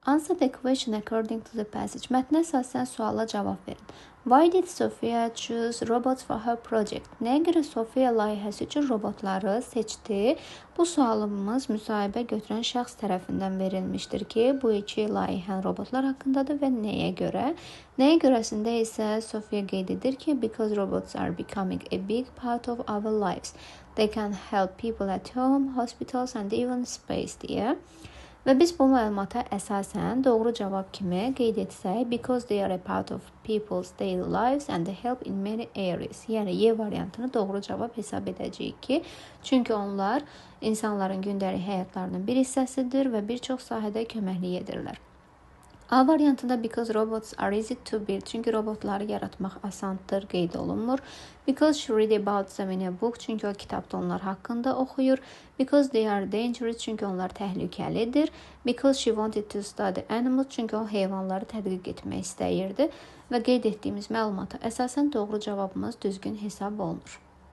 Answer the question according to the passage. Mətnə əsasən suala cavab verin. Why did Sophia choose robots for her project? Nəyə görə Sophia layihəsi üçün robotları seçdi? Bu sualımız müsahibə götürən şəxs tərəfindən verilmişdir ki, bu iki layihən robotlar haqqındadır və nəyə görə? Nəyə görəsində isə Sophia qeyd edir ki, because robots are becoming a big part of our lives. They can help people at home, hospitals and even space deyə. Və biz bu məlumata əsasən doğru cavab kimi qeyd etsək, because they are a part of people's daily lives and they help in many areas. Yəni, Y variantını doğru cavab hesab edəcəyik ki, çünki onlar insanların gündəlik həyatlarının bir hissəsidir və bir çox sahədə köməklik edirlər. A variantında because robots are easy to build. Çünki robotları yaratmaq asandır, qeyd olunmur. Because she read about them in a book. Çünki o kitabda onlar haqqında oxuyur. Because they are dangerous. Çünki onlar təhlükəlidir. Because she wanted to study animals. Çünki o heyvanları tədqiq etmək istəyirdi. Və qeyd etdiyimiz məlumata əsasən doğru cavabımız düzgün hesab olunur.